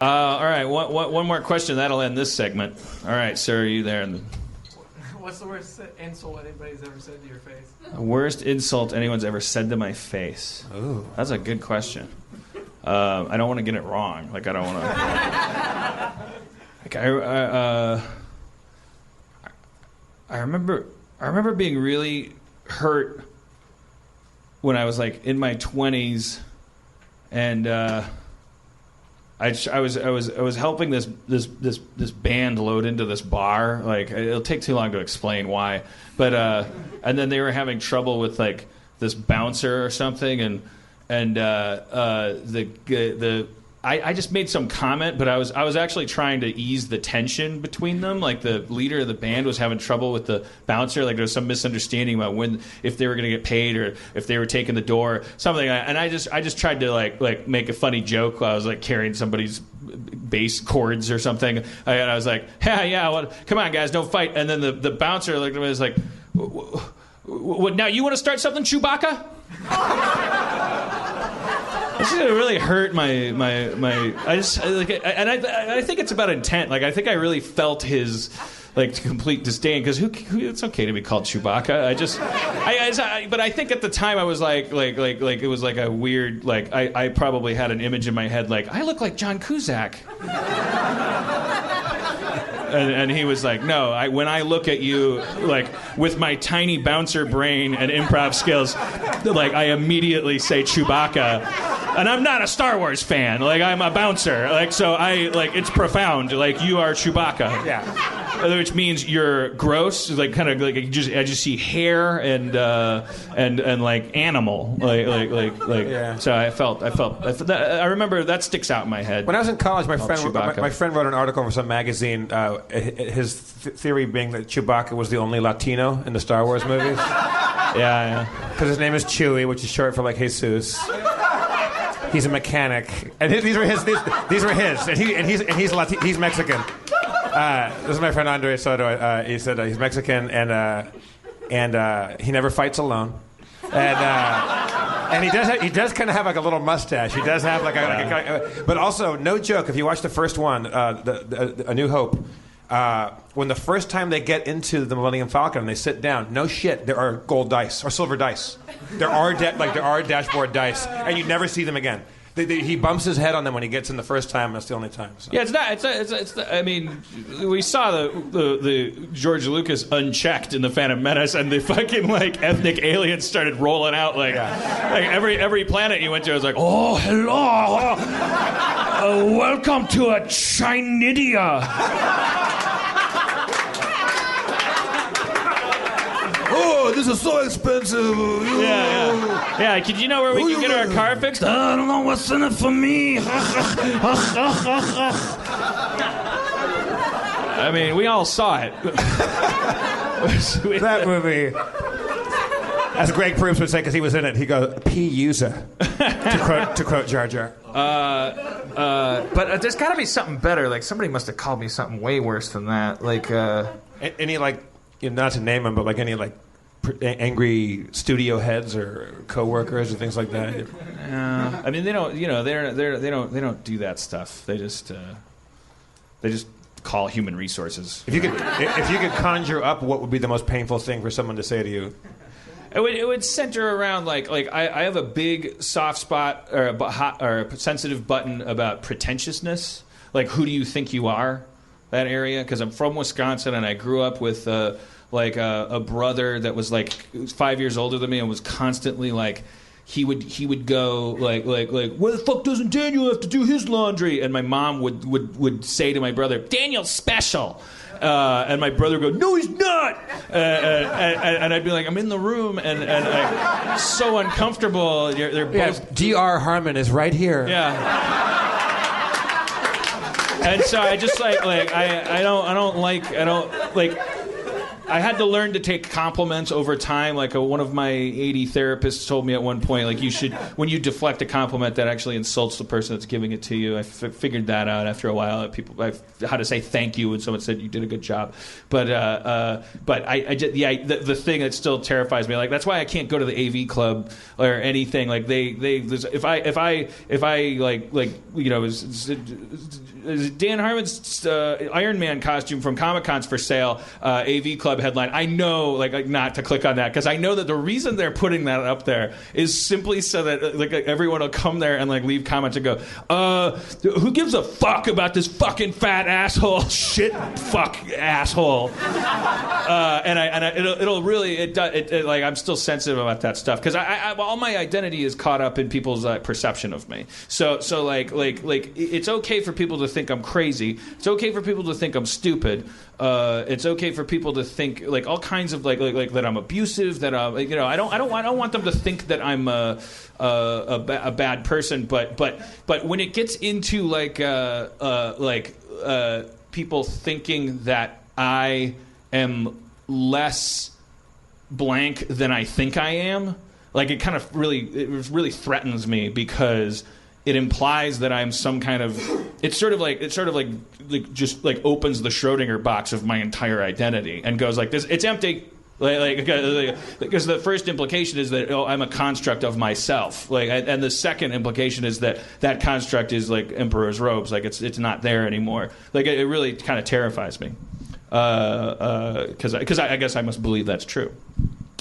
All right, one more question. That'll end this segment. All right, sir, are you there? What's the worst insult anybody's ever said to your face? The worst insult anyone's ever said to my face? Ooh. That's a good question. I don't want to get it wrong. Like, I don't want to... I remember being really hurt when I was, like, in my 20s, and... I was helping this band load into this bar. Like, it'll take too long to explain why, but and then they were having trouble with like this bouncer or something, and I just made some comment, but I was actually trying to ease the tension between them. Like, the leader of the band was having trouble with the bouncer. Like, there was some misunderstanding about if they were going to get paid or if they were taking the door, something. And I just tried to like make a funny joke while I was like carrying somebody's bass chords or something. And I was like, yeah, well, come on guys, don't fight. And then the bouncer looked at me and was like, what, now you want to start something, Chewbacca? This is gonna really hurt my. I think it's about intent. Like, I think I really felt his like complete disdain, because who it's okay to be called Chewbacca. But I think at the time I was like it was like a weird, like, I probably had an image in my head like, I look like John Cusack. And he was like, no, when I look at you, like, with my tiny bouncer brain and improv skills, like, I immediately say Chewbacca. And I'm not a Star Wars fan. Like, I'm a bouncer. Like, so it's profound. Like, you are Chewbacca. Yeah. Which means you're gross. Like, kind of like I just see hair and like animal. Like. Yeah. So I remember that sticks out in my head. When I was in college, my friend wrote an article for some magazine. His theory being that Chewbacca was the only Latino in the Star Wars movies. Yeah. Because his name is Chewie, which is short for like Jesus. He's a mechanic, and these were his. And he's Mexican. This is my friend Andre Soto. He said he's Mexican, and he never fights alone, and he does kind of have like a little mustache. He does have like but also, no joke. If you watch the first one, A New Hope. When the first time they get into the Millennium Falcon and they sit down, no shit, there are gold dice or silver dice. There are dashboard dice, and you never see them again. He bumps his head on them when he gets in the first time. That's the only time. So. Yeah, I mean, we saw the George Lucas unchecked in the Phantom Menace, and the fucking like ethnic aliens started rolling out like every planet you went to was like, oh hello, welcome to a Chinidia. Oh, this is so expensive. Yeah. Could you know where we can get our car fixed? I don't know what's in it for me. I mean, we all saw it. That movie, as Greg Proops would say, because he was in it, he goes, P user, to quote Jar Jar. But there's got to be something better. Like, somebody must have called me something way worse than that. Like, any like, not to name them, but like any like angry studio heads or co-workers or things like that. I mean, they don't. You know, they don't do that stuff. They just call human resources. If you could conjure up what would be the most painful thing for someone to say to you. It would center around like I have a big soft spot or a sensitive button about pretentiousness. Like, who do you think you are? That area, because I'm from Wisconsin and I grew up with a brother that was like 5 years older than me and was constantly like he would go like where the fuck doesn't Daniel have to do his laundry? And my mom would say to my brother, Daniel's special. And my brother would go, no, he's not. And I'd be like, I'm in the room, and like, so uncomfortable. They're both. D.R. Harmon is right here. Yeah. And so I just like I don't like I had to learn to take compliments over time. Like one of my 80 therapists told me at one point, like you should, when you deflect a compliment that actually insults the person that's giving it to you. I figured that out after a while. How to say thank you when someone said you did a good job. But the thing that still terrifies me, like that's why I can't go to the AV club or anything. Like if I like you know, Dan Harmon's Iron Man costume from Comic-Con's for sale, AV Club headline. I know, like not to click on that because I know that the reason they're putting that up there is simply so that like everyone will come there and like leave comments and go, who gives a fuck about this fucking fat asshole shit fuck asshole, it'll really like I'm still sensitive about that stuff because I all my identity is caught up in people's perception of me. So like it's okay for people to think I'm crazy. It's okay for people to think I'm stupid. It's okay for people to think like all kinds of like that I'm abusive. That I don't want them to think that I'm a bad person. But when it gets into people thinking that I am less blank than I think I am, like it really threatens me because it implies that I'm some kind of. It sort of like just like opens the Schrodinger box of my entire identity and goes like this. It's empty. Because the first implication is that I'm a construct of myself. And the second implication is that construct is like emperor's robes. Like it's not there anymore. Like it really kind of terrifies me. Because I guess I must believe that's true.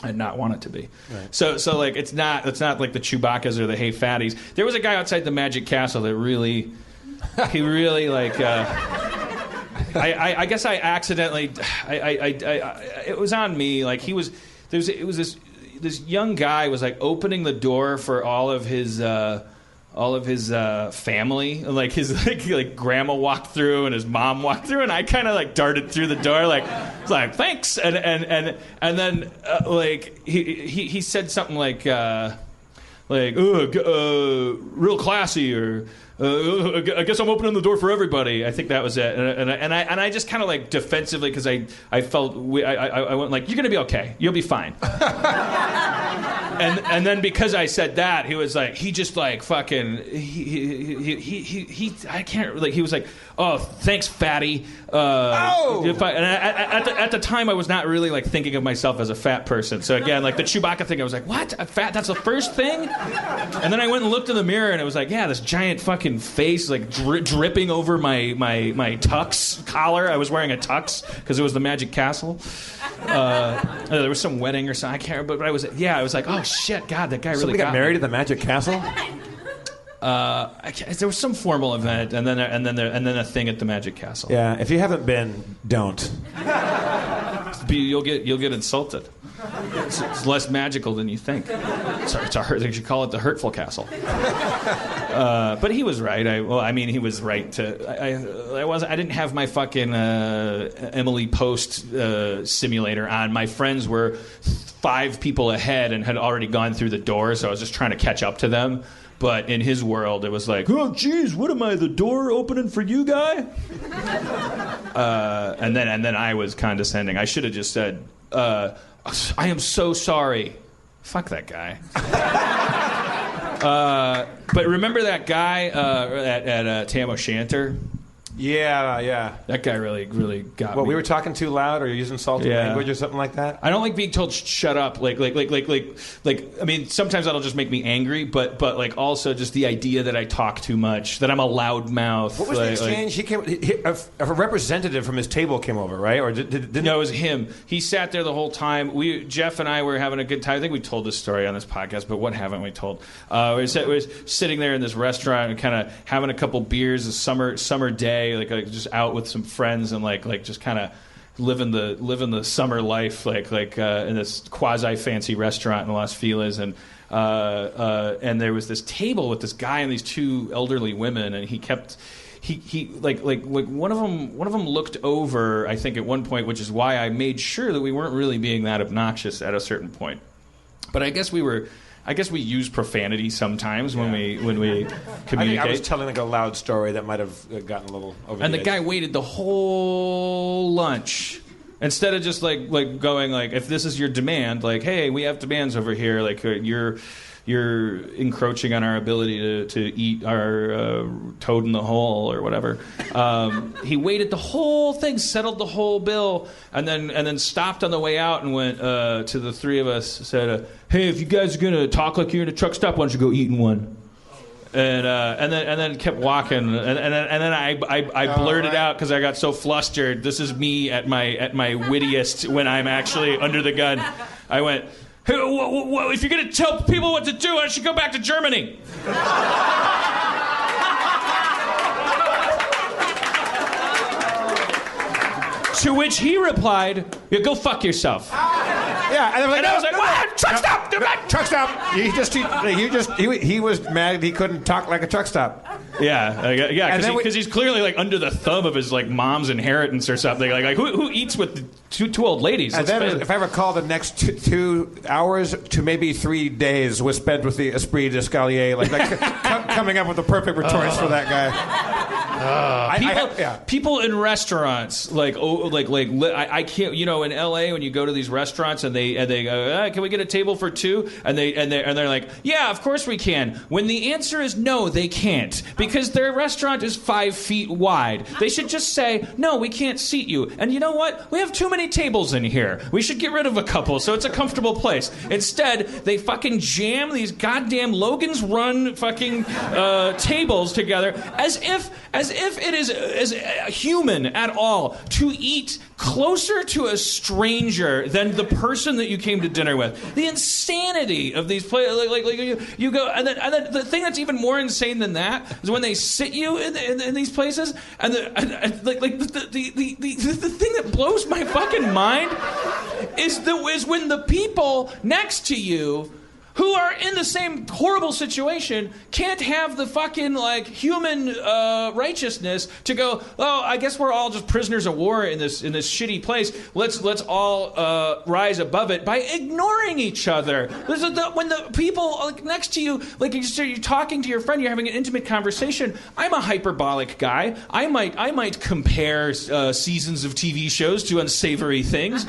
And not want it to be. Right. So like it's not like the Chewbacca's or the Hey Fatties. There was a guy outside the Magic Castle that really like. I guess I accidentally. It was on me. Like it was this young guy was like opening the door for all of his family. Like his like grandma walked through and his mom walked through, and I kind of like darted through the door like thanks, and then like he said something like real classy or. I guess I'm opening the door for everybody. I think that was it, and I just kind of like defensively because I felt I went like, you're gonna be okay, you'll be fine. And then because I said that, he was like, he just like fucking he I can't like he was like, oh thanks fatty. At the time I was not really like thinking of myself as a fat person. So again, like the Chewbacca thing, I was like, what? A fat? That's the first thing? And then I went and looked in the mirror and it was like, yeah, this giant fucking face like dripping over my tux collar. I was wearing a tux because it was the Magic Castle. There was some wedding or something. I can't remember, but I was like, oh shit, God, that guy really got married at the Magic Castle. There was some formal event, and then a thing at the Magic Castle. Yeah, if you haven't been, don't. You'll get insulted. It's less magical than you think. They should call it the Hurtful Castle. But he was right. He was right to. I didn't have my fucking Emily Post simulator on. My friends were 5 people ahead and had already gone through the door, so I was just trying to catch up to them. But in his world, it was like, oh, geez, what am I, the door opening for you, guy? And then I was condescending. I should have just said, I am so sorry. Fuck that guy. But remember that guy at Tam O'Shanter? Yeah. That guy really got me. Well, we were talking too loud, or you're using salty language or something like that? I don't like being told shut up. Like, I mean, sometimes that'll just make me angry, but like also just the idea that I talk too much, that I'm a loud mouth. What was the exchange? A representative from his table came over, right? Or No, it was him. He sat there the whole time. Jeff and I were having a good time. I think we told this story on this podcast, but what haven't we told? We were sitting there in this restaurant and kind of having a couple beers, a summer day. Like just out with some friends and like just kind of living the summer life like in this quasi fancy restaurant in Los Feliz and there was this table with this guy and these 2 elderly women and he like one of them looked over I think at one point, which is why I made sure that we weren't really being that obnoxious at a certain point, but I guess we use profanity sometimes when we communicate. I think I was telling like a loud story that might have gotten a little over. And the edge. guy waited the whole lunch Instead of just like going like, if this is your demand, like, hey, we have demands over here, like you're encroaching on our ability to eat our toad in the hole or whatever. He waited the whole thing, settled the whole bill, and then stopped on the way out and went to the three of us, said, hey, if you guys are gonna talk like you're in a truck stop, why don't you go eat in one? And then kept walking, and then I blurted out because I got so flustered. This is me at my wittiest when I'm actually under the gun. I went, hey, if you're gonna tell people what to do, why don't you go back to Germany? To which he replied, yeah, go fuck yourself. Yeah, and I was like, what? Truck stop! Truck stop! He was mad he couldn't talk like a truck stop. Yeah, because he's clearly like under the thumb of his like mom's inheritance or something. Like who eats with two old ladies? And then, if I recall, the next 2 hours to maybe 3 days was spent with the esprit d'escalier, coming up with the perfect retorts for that guy. People in restaurants I can't. You know, in LA when you go to these restaurants and they go, can we get a table for two? And they're like, yeah, of course we can. When the answer is no, they can't because their restaurant is 5 feet wide. They should just say, no, we can't seat you. And you know what? We have too many tables in here. We should get rid of a couple so it's a comfortable place. Instead, they fucking jam these goddamn Logan's Run fucking tables together as if it is as human at all to eat closer to a stranger than the person that you came to dinner with. The insanity of these places, you go, and then the thing that's even more insane than that is when they sit you in these places, and the thing that blows my fucking mind is when the people next to you who are in the same horrible situation can't have the fucking human righteousness to go, oh, I guess we're all just prisoners of war in this shitty place. Let's all rise above it by ignoring each other. When the people next to you, you're talking to your friend, you're having an intimate conversation. I'm a hyperbolic guy. I might compare seasons of TV shows to unsavory things.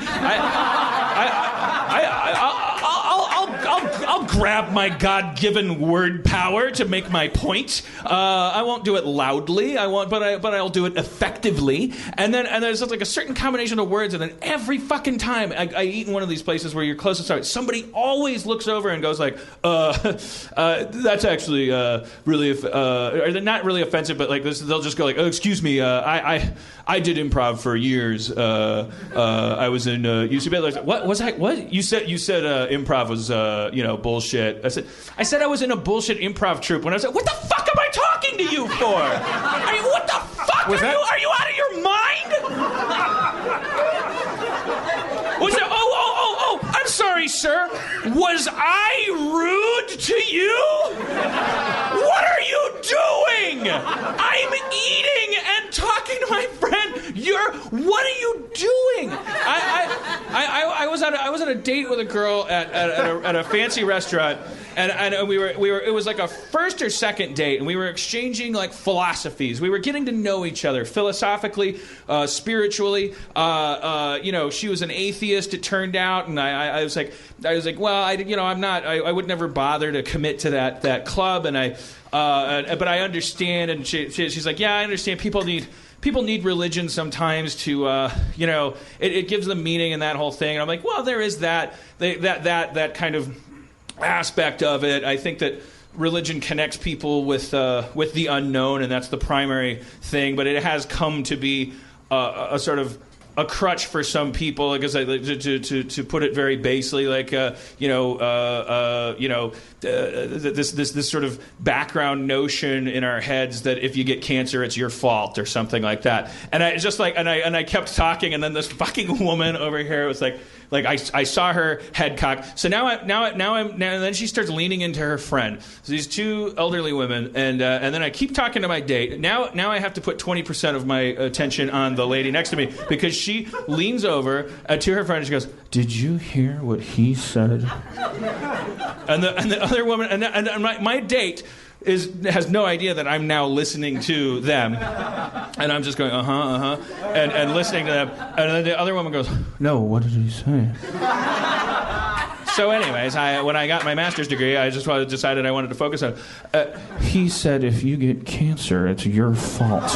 I'll grab my God-given word power to make my point. I won't do it loudly. But I'll do it effectively. And there's like a certain combination of words, and then every fucking time I eat in one of these places where you're close to start, somebody always looks over and goes like, "That's actually really," or they're not really offensive, but like this, they'll just go like, "Oh, excuse me, I did improv for years. I was in UCB." Like, what was I? What you said? You said improv was bullshit. I said I was in a bullshit improv troupe. When I said, what the fuck am I talking to you for? I mean, what the fuck are you? Are you out of your mind? Was it? Oh! I'm sorry, sir. Was I rude to you? What are you doing? I'm eating and talking to my friend. What are you doing? I was at a date with a girl at a fancy restaurant, and we were it was like a first or second date, and we were exchanging like philosophies. We were getting to know each other philosophically, spiritually. She was an atheist, it turned out, and I was like, well, I'm not. I would never bother to commit to that club, and but I understand. And she's like, yeah, I understand. People need religion sometimes to, it gives them meaning and that whole thing. And I'm like, well, there is that kind of aspect of it. I think that religion connects people with the unknown, and that's the primary thing. But it has come to be a sort of a crutch for some people, because to put it very basely, this sort of background notion in our heads that if you get cancer, it's your fault or something like that. And I kept talking, and then this fucking woman over here was like I saw her head cock. So now then she starts leaning into her friend. So these two elderly women, and then I keep talking to my date. Now I have to put 20% of my attention on the lady next to me, because she leans over to her friend and she goes, "Did you hear what he said?" And the other woman, and my date has no idea that I'm now listening to them. And I'm just going, and listening to them. And then the other woman goes, no, what did he say? So anyways, when I got my master's degree, I just decided I wanted to focus on he said if you get cancer, it's your fault.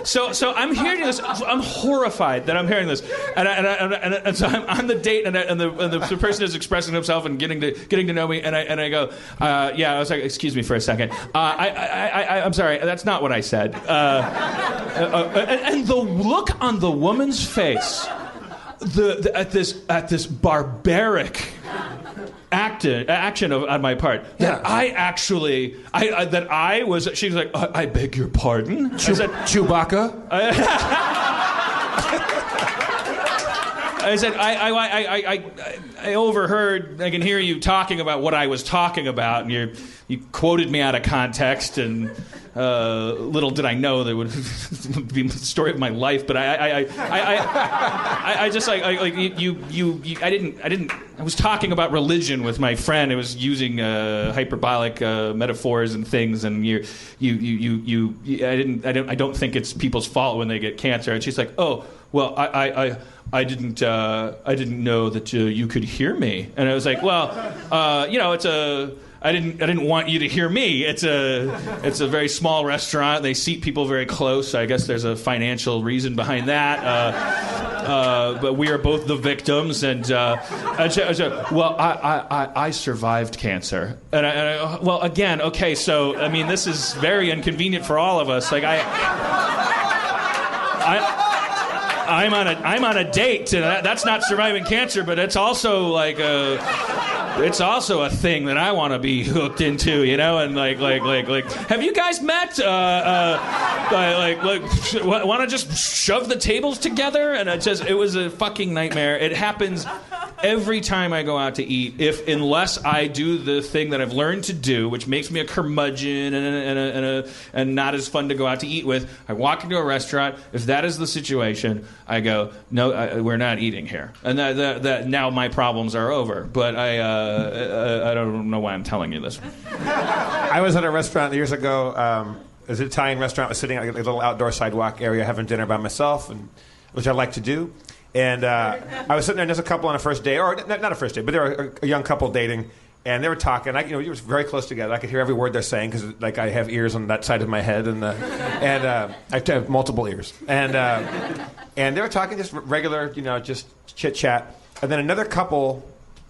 So I'm hearing this. I'm horrified that I'm hearing this, and so I'm on the date, and the person is expressing himself and getting to know me, and I go, yeah. I was like, excuse me for a second. I'm sorry. That's not what I said. And the look on the woman's face, at this barbaric action on my part that I was. She was like, I beg your pardon. I said, Chewbacca. I said, I overheard. I can hear you talking about what I was talking about, and you quoted me out of context, and little did I know that would be the story of my life. But I just like you. I was talking about religion with my friend. I was using hyperbolic metaphors and things, and I don't think it's people's fault when they get cancer. And she's like, oh, well, I didn't know that you could hear me. And I was like, well, I didn't want you to hear me. It's a very small restaurant. They seat people very close. I guess there's a financial reason behind that. But we are both the victims. And well, I survived cancer. And well, again, okay. So I mean, this is very inconvenient for all of us. Like I'm on a date, and that's not surviving cancer, but it's also like it's also a thing that I want to be hooked into, you know, and like, have you guys met? Want to just shove the tables together? And it was a fucking nightmare. It happens every time I go out to eat, unless I do the thing that I've learned to do, which makes me a curmudgeon and not as fun to go out to eat with. I walk into a restaurant. If that is the situation, I go, no, we're not eating here, and that now my problems are over. But I don't know why I'm telling you this. I was at a restaurant years ago. It was an Italian restaurant. I was sitting on a little outdoor sidewalk area having dinner by myself, which I like to do. And I was sitting there, and there's a couple on a first date, or not a first date, but they were a young couple dating, and they were talking. We were very close together. I could hear every word they're saying because, like, I have ears on that side of my head, and I have multiple ears. And they were talking just regular, just chit chat. And then another couple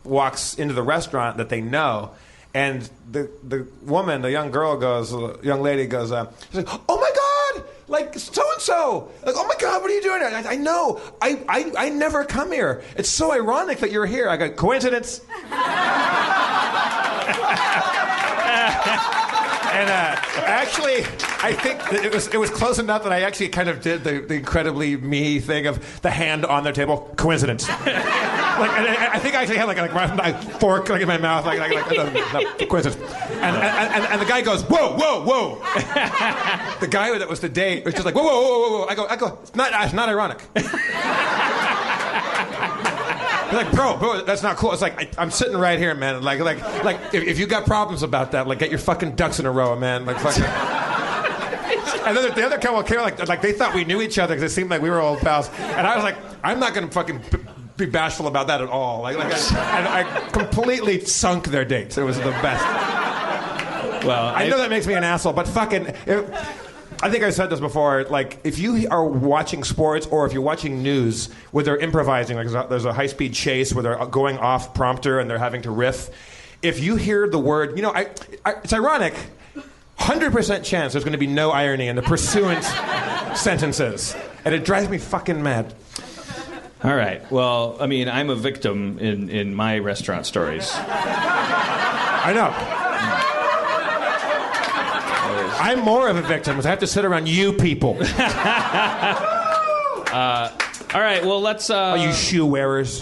walks into the restaurant that they know, and the woman, the young lady goes, she's like, oh my God, like so-and-so, like, oh my God, what are you doing here? I know, I never come here. It's so ironic that you're here. I go, coincidence? And actually, I think that it was close enough that I actually kind of did the incredibly me thing of the hand on their table. Coincidence. I think I actually had my fork in my mouth, coincidence. And the guy goes, whoa. The guy that was the date was just like, whoa. I go, it's not ironic. He's like, bro, that's not cool. It's like, I'm sitting right here, man. Like, if you got problems about that, like, get your fucking ducks in a row, man. Like, fucking. And then the other couple came, like they thought we knew each other because it seemed like we were old pals. And I was like, I'm not gonna fucking be bashful about that at all. And I completely sunk their dates. It was the best. Well, I know that makes me an asshole, but fucking. I think I said this before. Like, if you are watching sports or if you're watching news where they're improvising, like there's a high-speed chase where they're going off prompter and they're having to riff. If you hear the word, it's ironic. 100% chance there's going to be no irony in the pursuant sentences, and it drives me fucking mad. All right. Well, I mean, I'm a victim in my restaurant stories. I know. I'm more of a victim because I have to sit around you people. All right, well, let's... Are you shoe wearers?